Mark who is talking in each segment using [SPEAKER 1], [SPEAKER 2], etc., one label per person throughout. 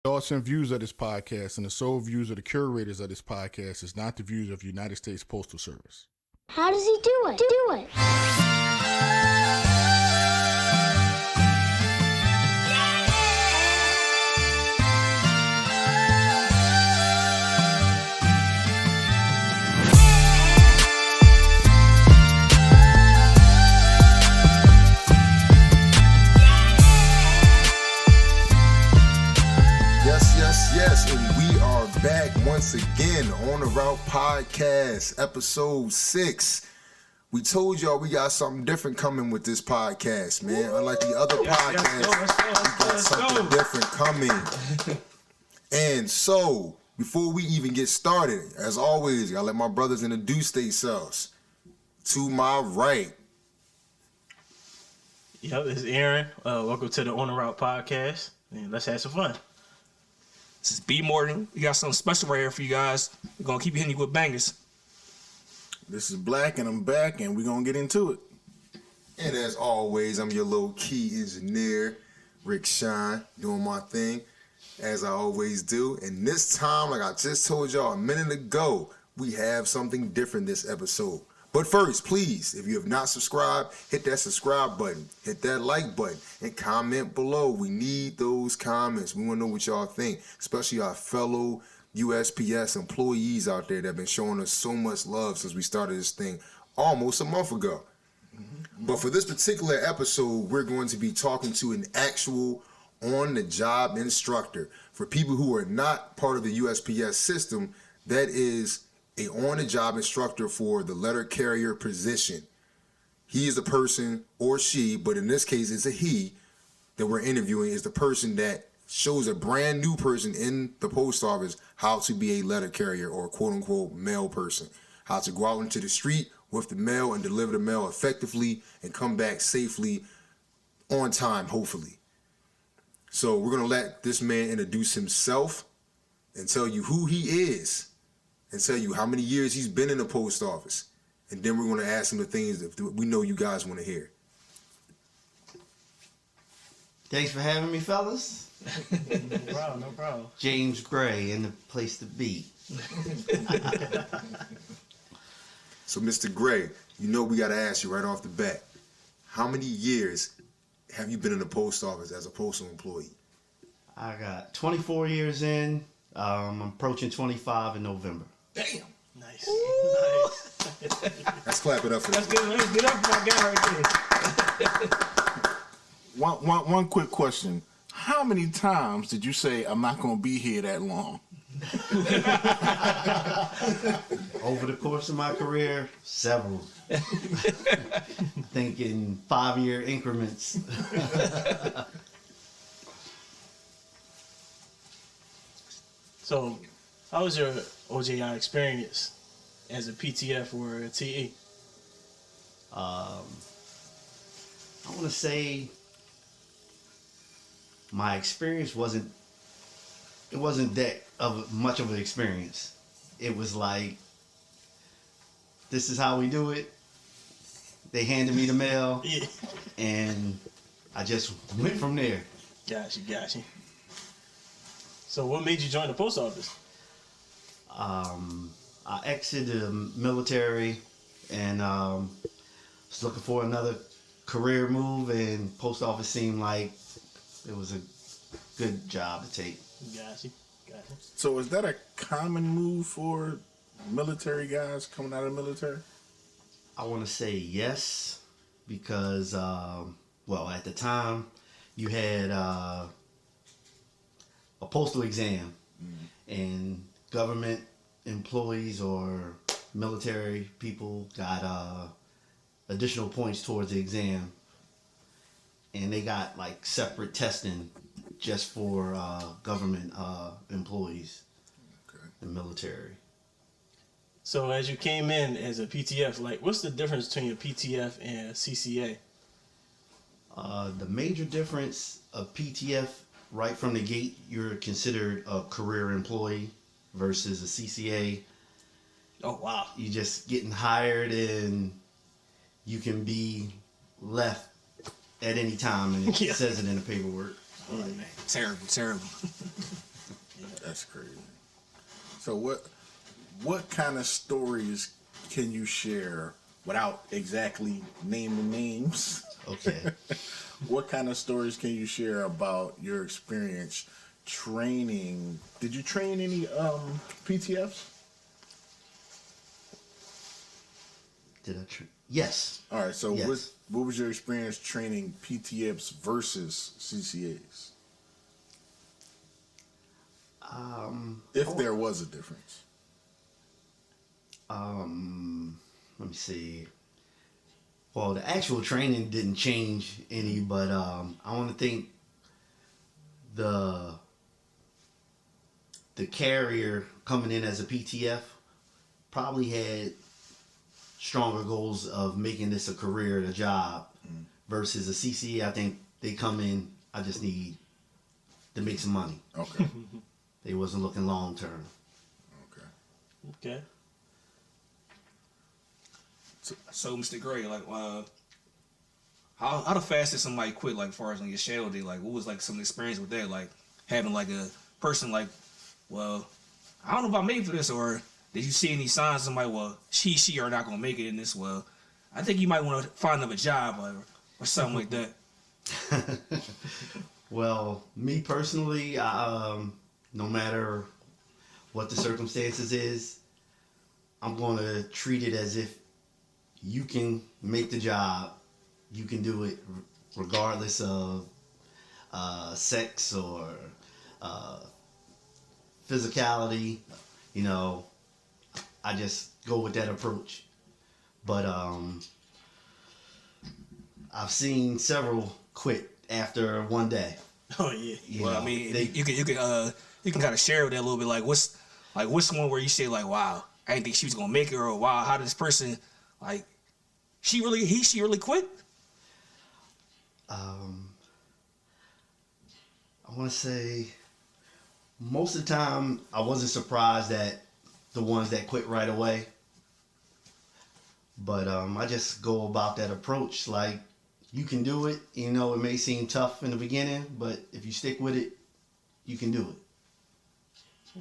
[SPEAKER 1] Thoughts and views of this podcast and the sole views of the curators of this podcast is not the views of the United States Postal Service.
[SPEAKER 2] How does he do it?
[SPEAKER 3] Yes, and we are back once again on the Route Podcast, episode 6. We told y'all we got something different coming with this podcast, man. Unlike the other podcasts, we got something different coming. And so, before we even get started, as always, I let my brothers introduce themselves. To my right.
[SPEAKER 4] Yep, this is Aaron. Welcome to the On the Route Podcast. And let's have some fun.
[SPEAKER 5] This is B Morgan. We got something special right here for you guys. We're going to keep hitting you with bangers.
[SPEAKER 1] This is Black, and I'm back, and we're going to get into it.
[SPEAKER 3] And as always, I'm your low-key engineer, Rick Shine, doing my thing, as I always do. And this time, like I just told y'all a minute ago, we have something different this episode. But first, please, if you have not subscribed, hit that subscribe button, hit that like button, and comment below. We need those comments. We want to know what y'all think, especially our fellow USPS employees out there that have been showing us so much love since we started this thing almost a month ago. But for this particular episode, we're going to be talking to an actual on-the-job instructor. For people who are not part of the USPS system, that is a on-the-job instructor for the letter carrier position. He is the person, or she, but in this case it's a he, that we're interviewing, is the person that shows a brand new person in the post office how to be a letter carrier or quote-unquote mail person. How to go out into the street with the mail and deliver the mail effectively and come back safely on time, hopefully. So we're going to let this man introduce himself and tell you who he is and tell you how many years he's been in the post office. And then we're going to ask him the things that we know you guys want to hear.
[SPEAKER 6] Thanks for having me, fellas.
[SPEAKER 4] No problem.
[SPEAKER 6] James Gray in the place to be.
[SPEAKER 3] So, Mr. Gray, you know we got to ask you right off the bat, how many years have you been in the post office as a postal employee?
[SPEAKER 6] I got 24 years in. I'm approaching 25 in November.
[SPEAKER 5] Damn.
[SPEAKER 4] Nice. Nice.
[SPEAKER 3] Let's clap it up for
[SPEAKER 4] That's
[SPEAKER 3] that.
[SPEAKER 4] good. Let's get up for my guy right there.
[SPEAKER 1] One quick question. How many times did you say, I'm not going to be here that long?
[SPEAKER 6] Over the course of my career, several. Thinking 5-year increments.
[SPEAKER 4] So, how was your OJI experience as a PTF or a TE?
[SPEAKER 6] I want to say my experience wasn't that of much of an experience. It was like, this is how we do it. They handed me the mail,
[SPEAKER 4] Yeah.
[SPEAKER 6] and I just went from there.
[SPEAKER 4] Gotcha. So, what made you join the post office?
[SPEAKER 6] I exited the military and was looking for another career move, and post office seemed like it was a good job to take.
[SPEAKER 4] Gotcha.
[SPEAKER 1] So is that a common move for military guys coming out of the military?
[SPEAKER 6] I want to say yes, because, at the time, you had a postal exam, and government employees or military people got additional points towards the exam, and they got like separate testing just for government employees and military.
[SPEAKER 4] So as you came in as a PTF, like what's the difference between a PTF and a CCA?
[SPEAKER 6] The major difference of PTF, right from the gate, you're considered a career employee versus a CCA.
[SPEAKER 4] Oh, wow.
[SPEAKER 6] You just getting hired and you can be left at any time, and it
[SPEAKER 4] Yeah.
[SPEAKER 6] says it in the paperwork.
[SPEAKER 4] Oh, man.
[SPEAKER 5] Terrible.
[SPEAKER 1] That's crazy. So what kind of stories can you share without exactly naming names?
[SPEAKER 6] Okay.
[SPEAKER 1] What kind of stories can you share about your experience training? Did you train any PTFs?
[SPEAKER 6] Did I? Yes.
[SPEAKER 1] All right. So
[SPEAKER 6] Yes.
[SPEAKER 1] what was your experience training PTFs versus CCAs? If there was a difference.
[SPEAKER 6] Let me see. Well, the actual training didn't change any, but I want to think the carrier coming in as a PTF probably had stronger goals of making this a career and a job versus a CCA. I think they come in, I just need to make some money.
[SPEAKER 1] Okay.
[SPEAKER 6] They wasn't looking long term.
[SPEAKER 1] Okay.
[SPEAKER 4] Okay.
[SPEAKER 5] So, Mr. Gray, like, how the fast did somebody quit? Like, as far as on your shadow day, like, what was like some experience with that? Like, having like a person like, well, I don't know if I'm made for this, or did you see any signs? Somebody, well, she are not gonna make it in this. Well, I think you might want to find another job or something like that.
[SPEAKER 6] Well, me personally, no matter what the circumstances is, I'm going to treat it as if you can make the job, you can do it regardless of sex or physicality. You know, I just go with that approach. But I've seen several quit after one day.
[SPEAKER 4] Oh yeah.
[SPEAKER 5] Well, I mean, you can kind of share with that a little bit. Like, what's one where you say like, wow, I didn't think she was gonna make it, or wow, how did this person like, she really quit?
[SPEAKER 6] I want to say most of the time I wasn't surprised at the ones that quit right away. But I just go about that approach like you can do it. You know, it may seem tough in the beginning, but if you stick with it, you can do it.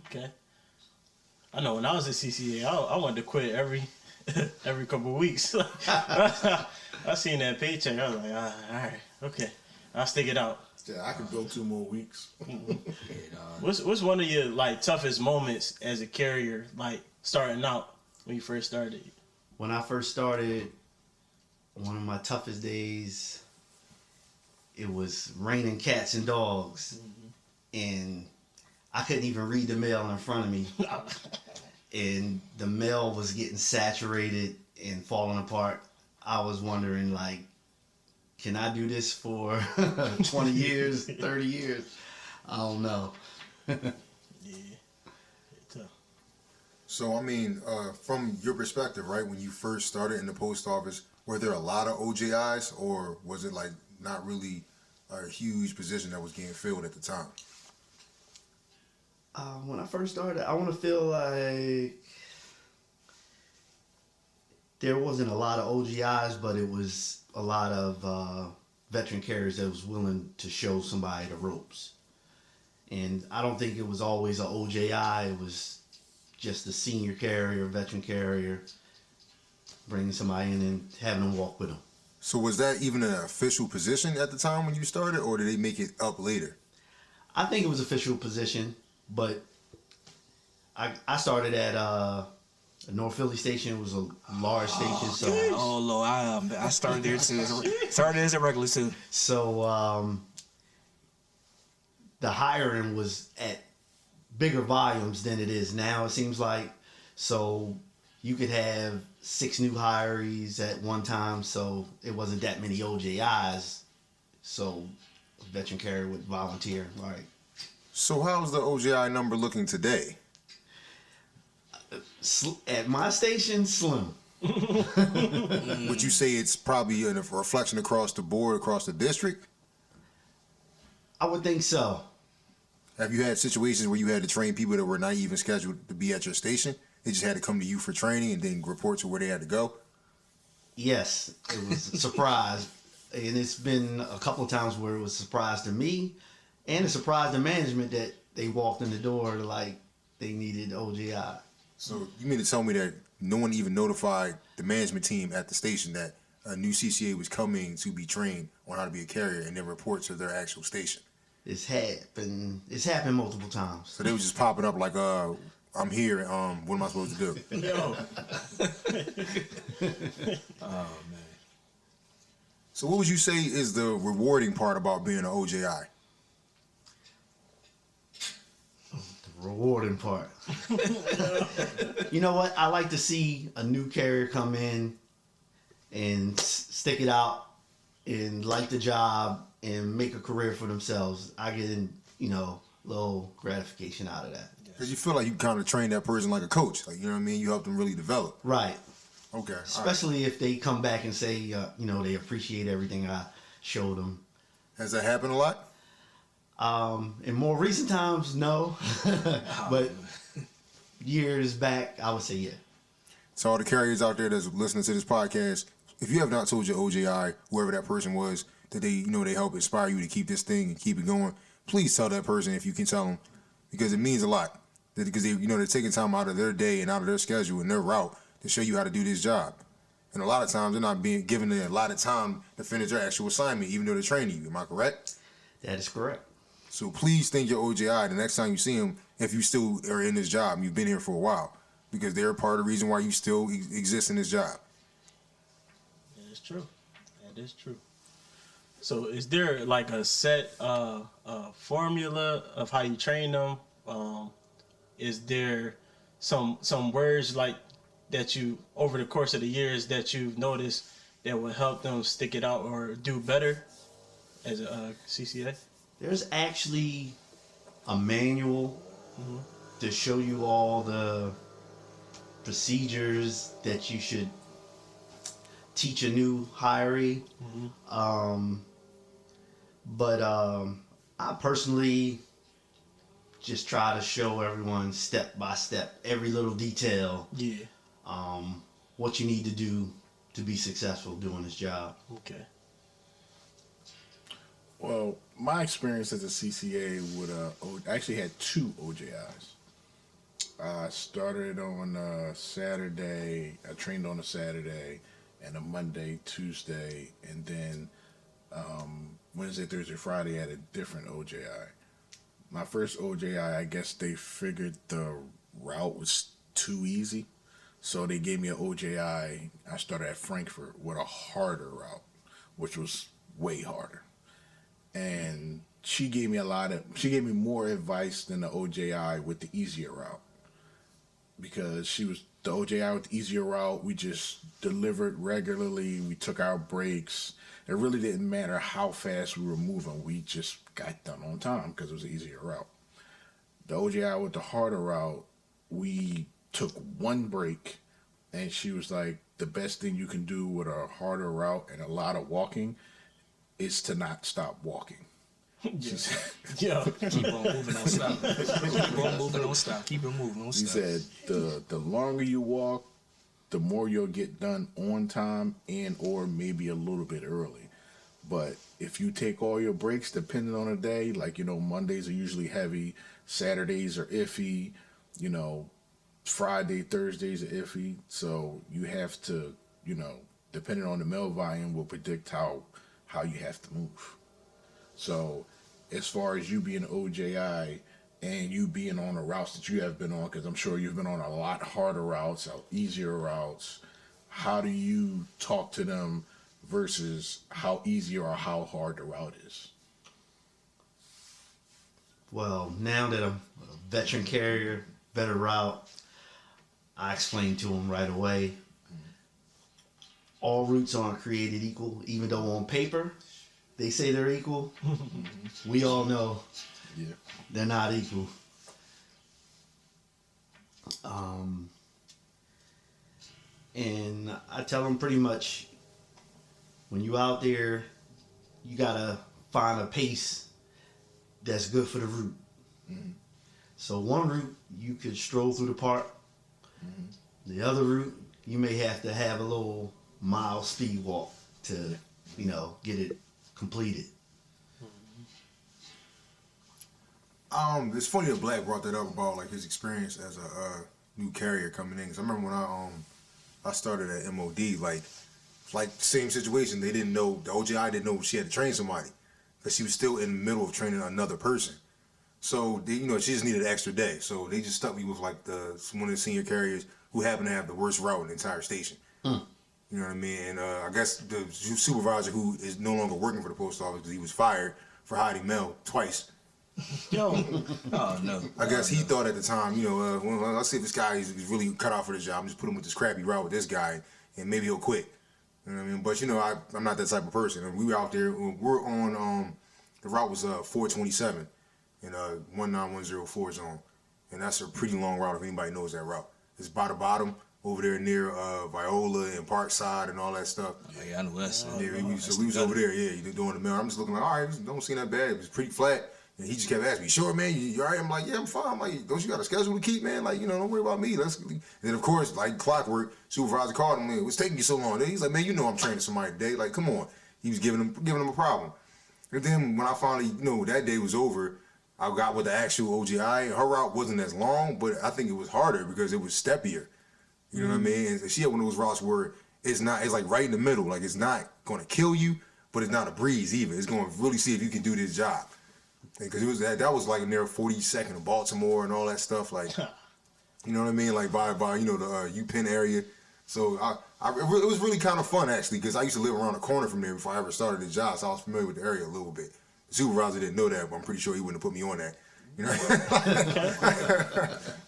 [SPEAKER 4] Okay. I know when I was at CCA, I wanted to quit every couple of weeks. I seen that paycheck. I was like, all right, okay, I'll stick it out.
[SPEAKER 1] Yeah, I could go 2 more weeks.
[SPEAKER 4] What's one of your like toughest moments as a carrier, like starting out when you first started?
[SPEAKER 6] When I first started, one of my toughest days, it was raining cats and dogs, and I couldn't even read the mail in front of me. And the mail was getting saturated and falling apart. I was wondering, like, can I do this for 20 years, 30 years? I don't know.
[SPEAKER 4] Yeah, tough.
[SPEAKER 3] So, I mean, from your perspective, right, when you first started in the post office, were there a lot of OJIs, or was it like not really a huge position that was getting filled at the time?
[SPEAKER 6] When I first started, I want to feel like there wasn't a lot of OGIs, but it was a lot of veteran carriers that was willing to show somebody the ropes. And I don't think it was always an OJI. It was just a senior carrier, veteran carrier, bringing somebody in and having them walk with them.
[SPEAKER 3] So was that even an official position at the time when you started, or did they make it up later?
[SPEAKER 6] I think it was official position, but I started at North Philly station. It was a large station, so
[SPEAKER 5] Oh Lord, I started there too. Started as a regular too.
[SPEAKER 6] so the hiring was at bigger volumes than it is now. It seems like so you could have 6 new hirees at one time, so it wasn't that many OJIs. So a veteran carrier would volunteer, right?
[SPEAKER 3] So how's the OJI number looking today?
[SPEAKER 6] At my station, slim.
[SPEAKER 3] Would you say it's probably a reflection across the board, across the district?
[SPEAKER 6] I would think so.
[SPEAKER 3] Have you had situations where you had to train people that were not even scheduled to be at your station? They just had to come to you for training and then report to where they had to go?
[SPEAKER 6] Yes, it was a surprise. And it's been a couple of times where it was a surprise to me and a surprise to management that they walked in the door like they needed OJI.
[SPEAKER 3] So you mean to tell me that no one even notified the management team at the station that a new CCA was coming to be trained on how to be a carrier and then report to their actual station?
[SPEAKER 6] It's happened multiple times.
[SPEAKER 3] So they was just popping up like, I'm here. What am I supposed to do?
[SPEAKER 4] Yo.
[SPEAKER 5] Oh man.
[SPEAKER 3] So what would you say is the rewarding part about being an OJI?
[SPEAKER 6] The rewarding part. You know what? I like to see a new carrier come in and stick it out and like the job and make a career for themselves. I get little gratification out of that.
[SPEAKER 3] Because you feel like you kind of train that person like a coach. Like, you know what I mean? You help them really develop.
[SPEAKER 6] Right.
[SPEAKER 3] Okay. all right.
[SPEAKER 6] Especially if they come back and say, they appreciate everything I showed them.
[SPEAKER 3] Has that happened a lot?
[SPEAKER 6] In more recent times, no. But years back, I would say yeah.
[SPEAKER 3] So all the carriers out there that's listening to this podcast, if you have not told your OJI, whoever that person was, that they help inspire you to keep this thing and keep it going, please tell that person if you can tell them, because it means a lot. Because they're taking time out of their day and out of their schedule and their route to show you how to do this job. And a lot of times they're not being given a lot of time to finish their actual assignment, even though they're training you. Am I correct?
[SPEAKER 6] That is correct.
[SPEAKER 3] So please thank your OJI the next time you see them, if you still are in this job and you've been here for a while, because they're part of the reason why you still exist in this job.
[SPEAKER 4] That is true. That is true. So is there like a set formula of how you train them? Is there some words like that you, over the course of the years, that you've noticed that will help them stick it out or do better as a CCA?
[SPEAKER 6] There's actually a manual to show you all the procedures that you should teach a new hiree. But I personally just try to show everyone step by step, every little detail, what you need to do to be successful doing this job.
[SPEAKER 4] Okay.
[SPEAKER 1] Well, my experience as a CCA with I actually had 2 OJIs. I started on a Saturday. I trained on a Saturday and a Monday, Tuesday, and then Wednesday, Thursday, Friday I had a different OJI. My first OJI, I guess they figured the route was too easy, so they gave me an OJI. I started at Frankfurt with a harder route, which was way harder. And she gave me more advice than the OJI with the easier route, because she was the OJI with the easier route. We just delivered regularly. We took our breaks. It really didn't matter how fast we were moving. We just got done on time because it was an easier route. The OJI with the harder route, we took one break, and she was like, the best thing you can do with a harder route and a lot of walking is to not stop walking.
[SPEAKER 4] Yeah.
[SPEAKER 5] Keep on moving, don't stop. Keep on moving, don't stop. Keep on moving, don't
[SPEAKER 1] She
[SPEAKER 5] stop.
[SPEAKER 1] said the longer you walk, the more you'll get done on time and or maybe a little bit early. But if you take all your breaks, depending on the day, like, Mondays are usually heavy, Saturdays are iffy, Friday, Thursdays are iffy. So you have to, depending on the mail volume, will predict how you have to move. So as far as you being OJI and you being on the routes that you have been on, because I'm sure you've been on a lot harder routes, easier routes, how do you talk to them versus how easy or how hard the route is?
[SPEAKER 6] Well, now that I'm a veteran carrier, better route, I explain to them right away. All routes aren't created equal, even though on paper they say they're equal. We all know they're not equal. And I tell them pretty much, when you out there, you gotta find a pace that's good for the route. So one route, you could stroll through the park. The other route, you may have to have a little mile speed walk to, get it completed.
[SPEAKER 3] It's funny that Black brought that up about like his experience as a new carrier coming in. Cause I remember when I started at MOD, like same situation. They didn't know, the OJI didn't know she had to train somebody, cause she was still in the middle of training another person. So they, she just needed an extra day. So they just stuck me with like one of the senior carriers who happened to have the worst route in the entire station. You know what I mean? And I guess the supervisor who is no longer working for the post office because he was fired for hiding mail twice.
[SPEAKER 4] Yo,
[SPEAKER 5] Oh no.
[SPEAKER 3] I guess he thought at the time, well, let's see if this guy is really cut out for the job. I'm just put him with this crappy route with this guy, and maybe he'll quit. You know what I mean? But I'm not that type of person. And we were out there. We're on the route was 427 in 19104 zone, and that's a pretty long route if anybody knows that route. It's by the bottom over there near Viola and Parkside and all that stuff.
[SPEAKER 5] Oh, yeah, I know that.
[SPEAKER 3] Yeah, we was over there. Yeah, doing the mail. I'm just looking like, all right, don't seem that bad. It was pretty flat. And he just kept asking me, "Sure, man, you all right?" I'm like, "Yeah, I'm fine." I'm like, "Don't you got a schedule to keep, man? Like, don't worry about me." And then, of course, like clockwork, supervisor called him. What's taking you so long? He's like, "Man, I'm training somebody today. Like, come on." He was giving him a problem. And then when I finally, that day was over, I got with the actual OJI. Her route wasn't as long, but I think it was harder because it was steppier. You know what I mean? And she had one of those routes where it's like right in the middle. Like, it's not going to kill you, but it's not a breeze either. It's going to really see if you can do this job. Because that was like near 42nd of Baltimore and all that stuff, like, you know what I mean, like by the UPenn area. So it was really kind of fun actually, because I used to live around the corner from there before I ever started the job, so I was familiar with the area a little bit. The supervisor didn't know that, but I'm pretty sure he wouldn't have put me on that.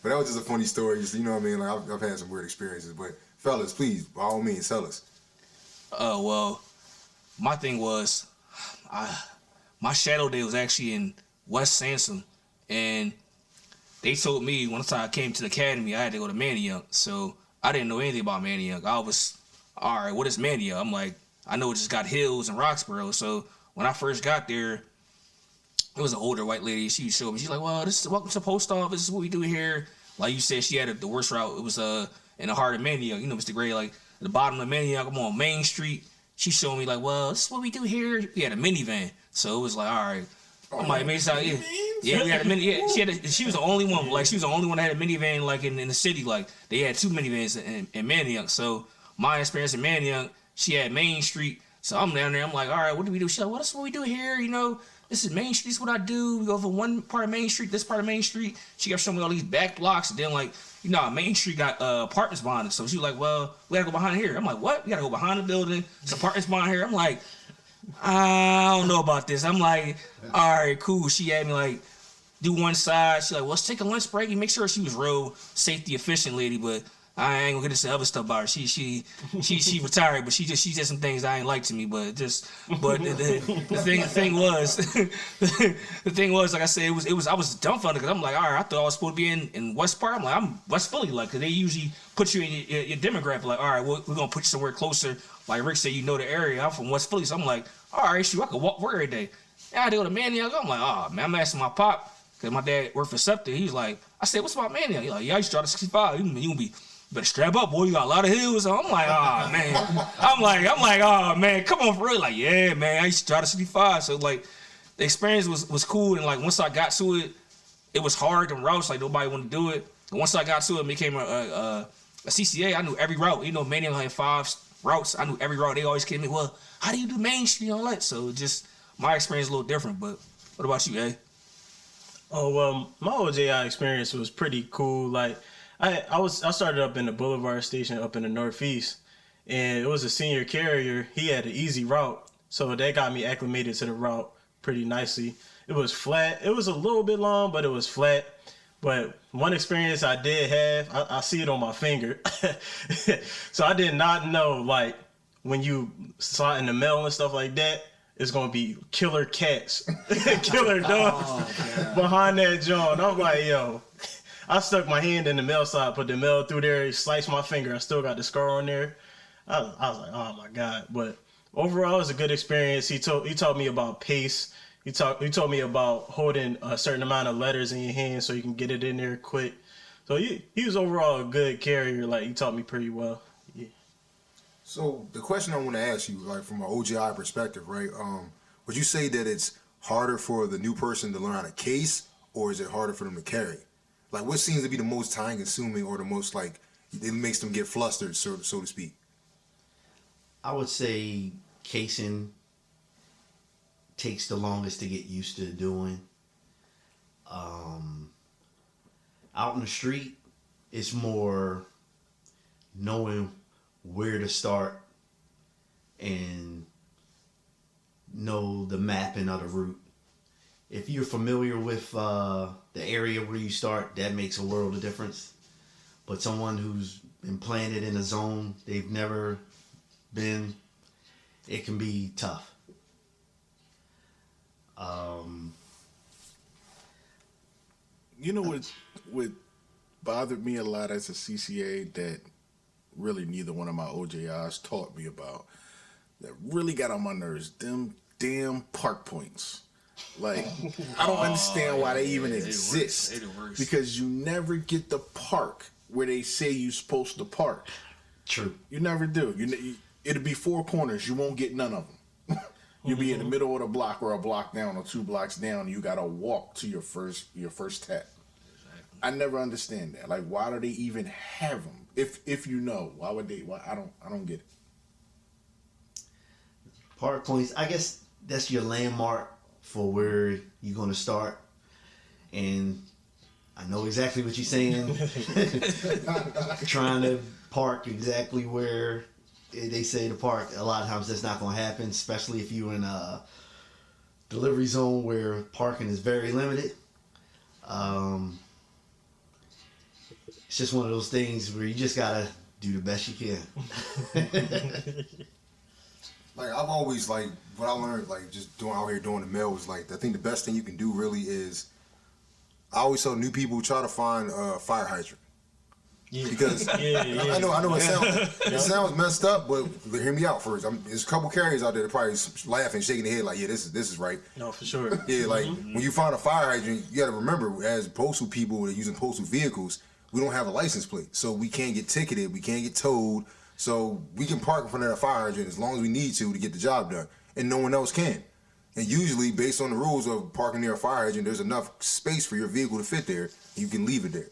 [SPEAKER 3] But that was just a funny story. You know what I mean? Like I've had some weird experiences, but fellas, please, by all means, tell us.
[SPEAKER 5] Well, my thing was, my shadow day was actually in West Sansom, and they told me once I came to the academy I had to go to Manayunk, so I didn't know anything about Manayunk. I was, all right, what is Manayunk? I'm like, I know it just got hills in Roxborough. So when I first got there, it was an older white lady. She showed me. She's like, "Well, welcome to the post office. This is what we do here." Like you said, she had the worst route. It was in the heart of Manayunk. Mr. Gray, like at the bottom of Manayunk, I'm on Main Street. She showed me like, "Well, this is what we do here." We had a minivan, so it was like, all right. I'm like, maybe yeah, we had a mini. Yeah, she was the only one. Like, she was the only one that had a minivan. Like in the city, like they had two minivans in Manayunk. So my experience in Manayunk, she had Main Street. So I'm down there. I'm like, all right, what do we do? She's like, well, this is what we do here. This is Main Street. This is what I do. We go from one part of Main Street, this part of Main Street. She kept showing me all these back blocks. And then, like, Main Street got apartments behind it. So she was like, well, we got to go behind here. I'm like, what? We got to go behind the building. It's apartments behind here. I'm like, I don't know about this. I'm like, all right, cool. She had me, like, do one side. She's like, well, let's take a lunch break. And make sure she was real safety efficient lady, but I ain't gonna get into other stuff about her. She retired, but she did some things I ain't like to me. But the thing was, like I said, it was I was dumbfounded because I'm like, all right, I thought I was supposed to be in West Park. I'm like, I'm West Philly, like, cause they usually put you in your demographic. Like, all right, we're gonna put you somewhere closer. Like Rick said, the area. I'm from West Philly, so I'm like, all right, shoot, I could walk work every day. I had to go to Manayunk. I'm like, oh man, I'm asking my pop because my dad worked for SEPTA. He's like, I said, what's about Manayunk? He's like, yeah, I used to drive to 65. You gonna be. Better strap up, boy. You got a lot of hills. So I'm like, oh man. I'm like, oh man, come on, for real. Like, yeah, man. I used to drive to 65. So like, the experience was cool. And like, once I got to it, it was hard and routes. Like nobody wanted to do it. And once I got to it, it became a CCA. I knew every route. Manayunk had 5 routes. I knew every route. They always came to me, well, how do you do Main Street and all that? So just my experience is a little different. But what about you, eh?
[SPEAKER 4] Oh well, my OJI experience was pretty cool. Like, I started up in the Boulevard station up in the Northeast, and it was a senior carrier. He had an easy route, so that got me acclimated to the route pretty nicely. It was flat. It was a little bit long, but it was flat. But one experience I did have, I see it on my finger. So I did not know, like, when you slot in the mail and stuff like that, it's gonna be killer cats, killer dogs behind that joint. I'm like, yo. I stuck my hand in the mail slot, put the mail through there, sliced my finger. I still got the scar on there. I was like, oh my God. But overall, it was a good experience. He taught me about pace. He told me about holding a certain amount of letters in your hand so you can get it in there quick. So he was overall a good carrier. Like, he taught me pretty well. Yeah.
[SPEAKER 3] So the question I want to ask you, like from an OJI perspective, right? Would you say that it's harder for the new person to learn how to case, or is it harder for them to carry? Like, what seems to be the most time consuming or the most, like, it makes them get flustered, so to speak?
[SPEAKER 6] I would say casing takes the longest to get used to doing. Out in the street, it's more knowing where to start and know the mapping of the route. If you're familiar with the area where you start, that makes a world of difference. But someone who's been planted in a zone they've never been, it can be tough.
[SPEAKER 1] You know what bothered me a lot as a CCA that really neither one of my OJIs taught me about, that really got on my nerves, them damn park points. Like, I don't understand why they even exist.
[SPEAKER 5] They the worst.
[SPEAKER 1] Because you never get the park where they say you're supposed to park.
[SPEAKER 6] True.
[SPEAKER 1] You never do. It'll be four corners. You won't get none of them. You'll be in the middle of the block or a block down or 2 blocks down. You gotta walk to your first tap. I never understand that. Like, why do they even have them? If you know, why would they? Why I don't get it.
[SPEAKER 6] Park points, I guess that's your landmark for where you're going to start. And I know exactly what you're saying. Trying to park exactly where they say to park, a lot of times that's not going to happen, especially if you're in a delivery zone where parking is very limited. It's just one of those things where you just got to do the best you can.
[SPEAKER 3] Like, I've always, like, what I learned, like, just doing out here doing the mail was, like, I think the best thing you can do really is, I always tell new people, try to find a fire hydrant.
[SPEAKER 4] Yeah.
[SPEAKER 3] Because I know it sounds messed up, but hear me out first. There's a couple carriers out there that probably laughing, shaking their head like, yeah, this is right.
[SPEAKER 4] No, for sure.
[SPEAKER 3] Yeah, like, when you find a fire hydrant, you got to remember, as postal people that are using postal vehicles, we don't have a license plate, so we can't get ticketed, we can't get towed. So we can park in front of that fire hydrant as long as we need to get the job done, and no one else can. And usually, based on the rules of parking near a fire hydrant, there's enough space for your vehicle to fit there. You can leave it there,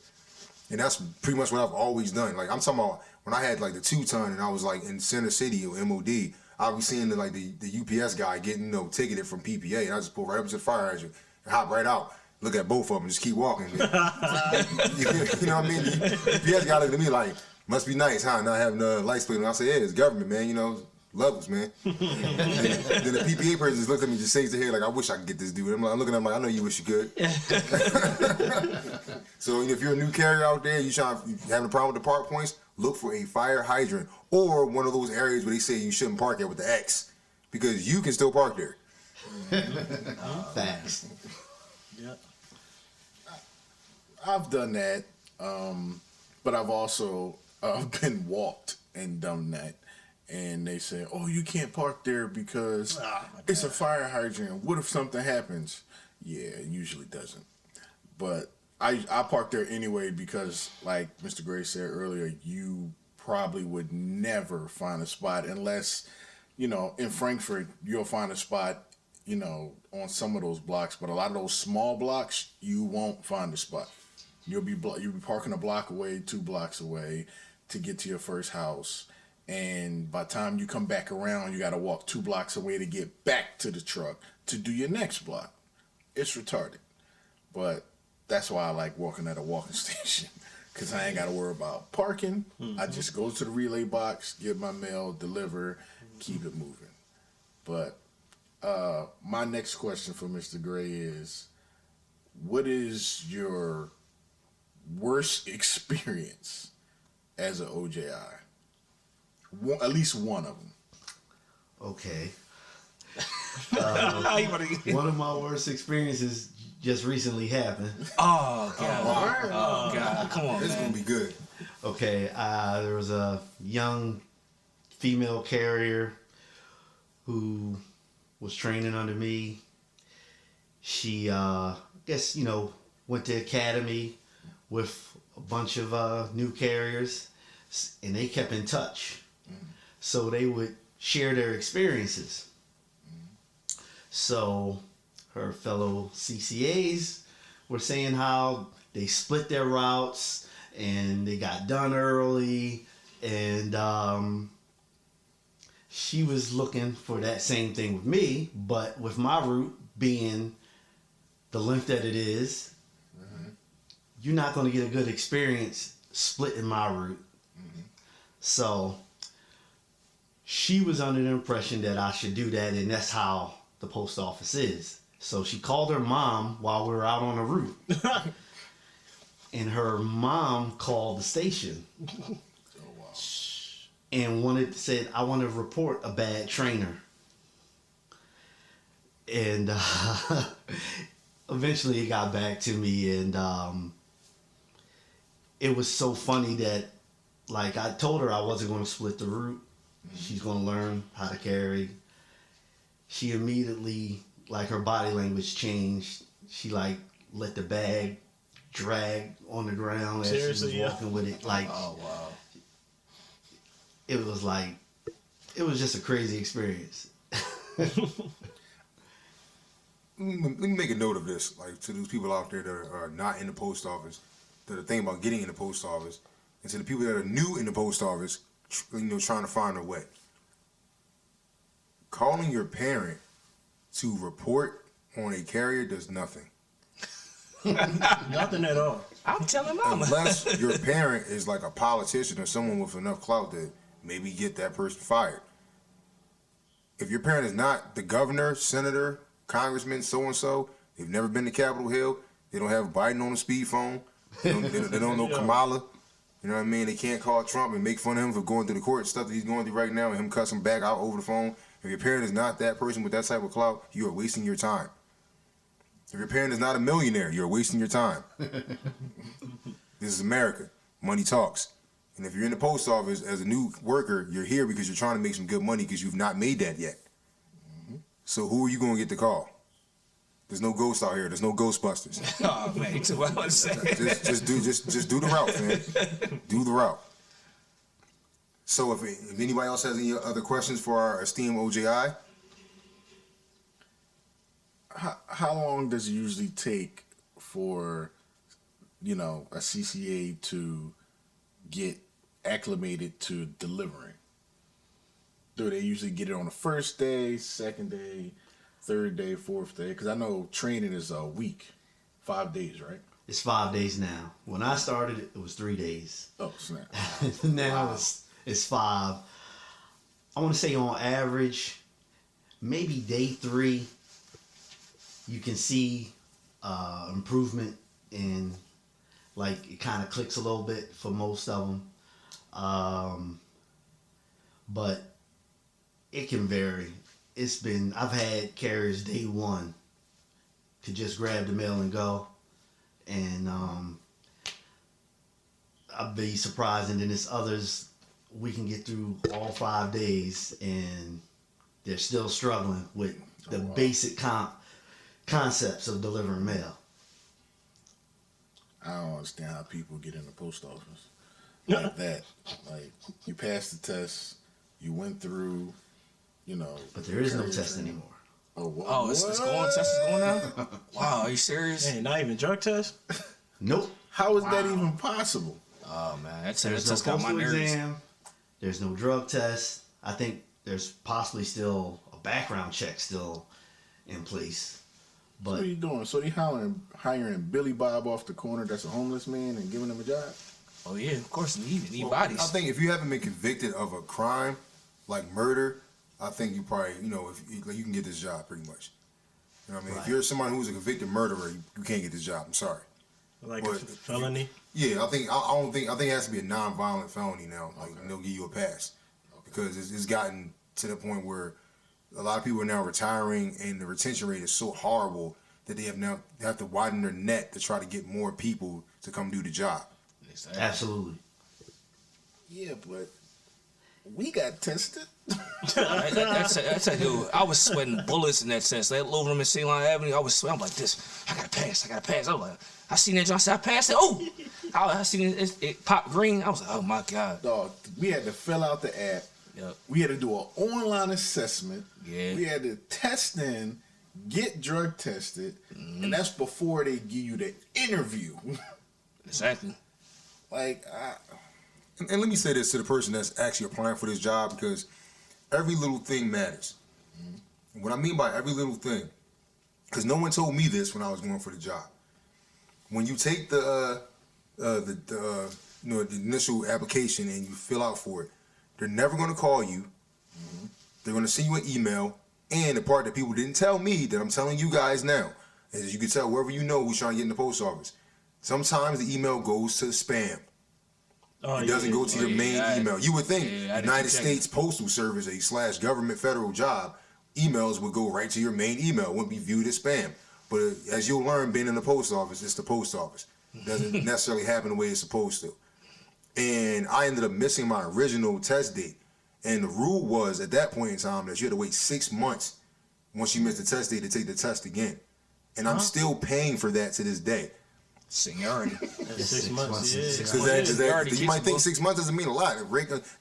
[SPEAKER 3] and that's pretty much what I've always done. Like, I'm talking about when I had like the 2-ton and I was like in Center City or MOD, I was seeing the UPS guy getting ticketed from PPA, and I just pull right up to the fire hydrant and hop right out. Look at both of them and just keep walking. You know what I mean? The UPS guy looked at me like, must be nice, huh? Not having a license plate. And I said, yeah, it's government, man. You know, levels, man. Then the PPA person just looked at me, just shakes their head like, I wish I could get this dude. I'm looking at him like, I know you wish you could. So if you're a new carrier out there, you having a problem with the park points, look for a fire hydrant or one of those areas where they say you shouldn't park at with the X, because you can still park there.
[SPEAKER 6] Facts.
[SPEAKER 4] Yeah.
[SPEAKER 1] I've done that, but I've also been walked and done that, and they say, "Oh, you can't park there because it's a fire hydrant. What if something happens?" Yeah, it usually doesn't. But I park there anyway because, like Mr. Gray said earlier, you probably would never find a spot unless, in Frankfurt you'll find a spot, on some of those blocks. But a lot of those small blocks, you won't find a spot. You'll be parking a block away, 2 blocks away to get to your first house. And by the time you come back around, you got to walk 2 blocks away to get back to the truck to do your next block. It's retarded. But that's why I like walking at a walking station, because I ain't got to worry about parking. I just go to the relay box, get my mail, deliver, keep it moving. But my next question for Mr. Gray is, what is your worst experience as an OJI? At least one of them.
[SPEAKER 6] Okay.
[SPEAKER 5] How you about to get-
[SPEAKER 6] One of my worst experiences just recently happened.
[SPEAKER 5] Oh God! Oh God! Come on,
[SPEAKER 3] It's
[SPEAKER 5] man.
[SPEAKER 3] gonna be good.
[SPEAKER 6] Okay, there was a young female carrier who was training under me. She, went to academy with a bunch of new carriers, and they kept in touch. So they would share their experiences. So her fellow CCAs were saying how they split their routes and they got done early, and she was looking for that same thing with me, but with my route being the length that it is, you're not going to get a good experience splitting my route. So she was under the impression that I should do that, and that's how the post office is. So she called her mom while we were out on the route. And her mom called the station. And said, I want to report a bad trainer. And eventually it got back to me, and it was so funny that, like, I told her I wasn't going to split the route. She's going to learn how to carry. She immediately, like, her body language changed. She, like, let the bag drag on the ground as
[SPEAKER 4] Seriously,
[SPEAKER 6] she was walking with it. Like,
[SPEAKER 4] Oh wow.
[SPEAKER 6] it was like, it was just a crazy experience.
[SPEAKER 3] Let me make a note of this, like, to those people out there that are not in the post office, that are thinking about getting in the post office, and to the people that are new in the post office, trying to find their way. Calling your parent to report on a carrier does nothing.
[SPEAKER 4] Nothing at all.
[SPEAKER 5] I'm telling mama.
[SPEAKER 3] Unless your parent is like a politician or someone with enough clout to maybe get that person fired. If your parent is not the governor, senator, congressman, so-and-so, they've never been to Capitol Hill, they don't have Biden on the speed phone, they don't know Kamala, you know what I mean? They can't call Trump and make fun of him for going through the court stuff that he's going through right now and him cussing back out over the phone. If your parent is not that person with that type of clout, you are wasting your time. If your parent is not a millionaire, you're wasting your time. This is America. Money talks. And if you're in the post office as a new worker, you're here because you're trying to make some good money because you've not made that yet. So who are you going to get the call? There's no ghosts out here. There's no Ghostbusters.
[SPEAKER 5] Oh man, too what I was saying.
[SPEAKER 3] Just do the route, man. Do the route. So if anybody else has any other questions for our esteemed OJI,
[SPEAKER 1] How long does it usually take for, a CCA to get acclimated to delivering? Do they usually get it on the first day, second day, third day, fourth day? Because I know training is a week, 5 days, right?
[SPEAKER 6] It's 5 days now. When I started, it was 3 days.
[SPEAKER 1] Oh, snap.
[SPEAKER 6] Now it's 5. I want to say on average, maybe day 3, you can see improvement in, like, it kind of clicks a little bit for most of them. But it can vary. I've had carriers day 1 to just grab the mail and go. And I'd be surprised. And then there's others, we can get through all 5 days and they're still struggling with the basic concepts of delivering mail.
[SPEAKER 1] I don't understand how people get in the post office like that. Like, you passed the test, you went through,
[SPEAKER 6] But there is no
[SPEAKER 1] carrier
[SPEAKER 6] test
[SPEAKER 1] training.
[SPEAKER 6] anymore.
[SPEAKER 1] Oh, what?
[SPEAKER 5] Oh, it's test is going now? Wow, are you serious?
[SPEAKER 4] Hey, not even drug test?
[SPEAKER 6] Nope.
[SPEAKER 1] How is that even possible?
[SPEAKER 5] Oh man, that
[SPEAKER 6] There's no
[SPEAKER 5] test got my
[SPEAKER 6] postal
[SPEAKER 5] nerves.
[SPEAKER 6] exam. There's no drug test. I think there's possibly still a background check still in place.
[SPEAKER 1] What
[SPEAKER 6] But
[SPEAKER 1] are you doing? So they hiring Billy Bob off the corner that's a homeless man and giving him a job?
[SPEAKER 5] Oh yeah, of course, need
[SPEAKER 3] well,
[SPEAKER 5] bodies.
[SPEAKER 3] I think if you haven't been convicted of a crime like murder, I think you probably, if you can get this job pretty much. You know what I mean?
[SPEAKER 6] Right.
[SPEAKER 3] If you're someone who's a convicted murderer, you can't get this job. I'm sorry.
[SPEAKER 4] Like
[SPEAKER 3] But
[SPEAKER 4] a felony?
[SPEAKER 3] Yeah, I think it has to be a non-violent felony now. Like, they'll give you a pass because it's gotten to the point where a lot of people are now retiring, and the retention rate is so horrible that they have to widen their net to try to get more people to come do the job.
[SPEAKER 5] Exactly.
[SPEAKER 6] absolutely.
[SPEAKER 1] Yeah, but we got tested.
[SPEAKER 5] That's a dude. I was sweating bullets in that sense. That little room in Sea Lion Avenue, I was sweating. I'm like this. I gotta pass. I was like, I seen that. I said, I passed it. Oh, I seen it popped green. I was like, oh my god.
[SPEAKER 1] Dog, we had to fill out the app.
[SPEAKER 5] Yep.
[SPEAKER 1] We had to do an online assessment.
[SPEAKER 5] Yeah.
[SPEAKER 1] We had to test in, get drug tested, and that's before they give you the interview.
[SPEAKER 5] Exactly.
[SPEAKER 1] Like,
[SPEAKER 3] And let me say this to the person that's actually applying for this job, because every little thing matters. And what I mean by every little thing, because no one told me this when I was going for the job. When you take the initial application and you fill out for it, they're never going to call you. They're going to send you an email. And the part that people didn't tell me, that I'm telling you guys now, is you can tell whoever you know who's trying to get in the post office. Sometimes the email goes to spam. It doesn't go to your main email. You would think United States Postal Service, a / government federal job, emails would go right to your main email. It wouldn't be viewed as spam. But as you'll learn, being in the post office, it's the post office. It doesn't necessarily happen the way it's supposed to. And I ended up missing my original test date. And the rule was, at that point in time, that you had to wait 6 months once you missed the test date to take the test again. And I'm still paying for that to this day.
[SPEAKER 5] Seniority.
[SPEAKER 4] That's 6 months.
[SPEAKER 3] Because you might think 6 months doesn't mean a lot.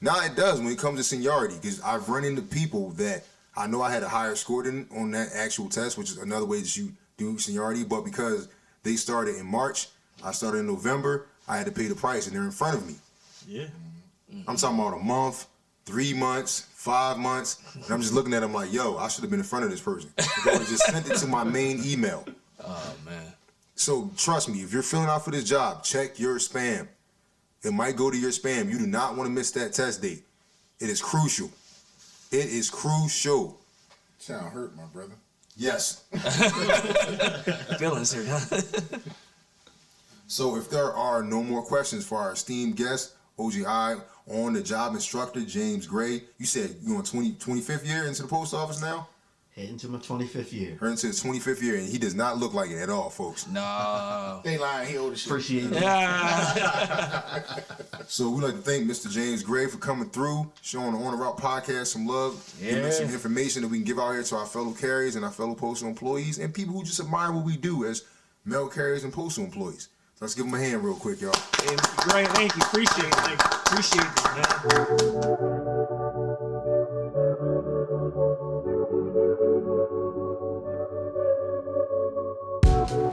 [SPEAKER 3] Now it does when it comes to seniority, because I've run into people that I know I had a higher score than on that actual test, which is another way that you do seniority. But because they started in March, I started in November, I had to pay the price, and they're in front of me.
[SPEAKER 4] Yeah.
[SPEAKER 3] I'm talking about a month, 3 months, 5 months. And I'm just looking at them like, yo, I should have been in front of this person. If I would have just sent it to my main email.
[SPEAKER 5] Oh, man.
[SPEAKER 3] So trust me, if you're filling out for this job, check your spam. It might go to your spam. You do not want to miss that test date. It is crucial. It is crucial.
[SPEAKER 1] sound hurt, my brother.
[SPEAKER 3] Yes.
[SPEAKER 5] Feelings here, huh?
[SPEAKER 3] So if there are no more questions for our esteemed guest, OJI on the Job Instructor, James Gray. You said you're on 25th year into the post office now?
[SPEAKER 6] Heading to my 25th year.
[SPEAKER 3] Heading to his 25th year, and he does not look like it at all, folks.
[SPEAKER 5] No.
[SPEAKER 1] They lying. He old as shit.
[SPEAKER 6] Appreciate it.
[SPEAKER 5] Yeah.
[SPEAKER 3] So we'd like to thank Mr. James Gray for coming through, showing the On the Route podcast some love, giving us some information that we can give out here to our fellow carriers and our fellow postal employees and people who just admire what we do as mail carriers and postal employees. So let's give them a hand real quick, y'all.
[SPEAKER 5] Hey, Gray, thank you. Appreciate it. Appreciate it, man.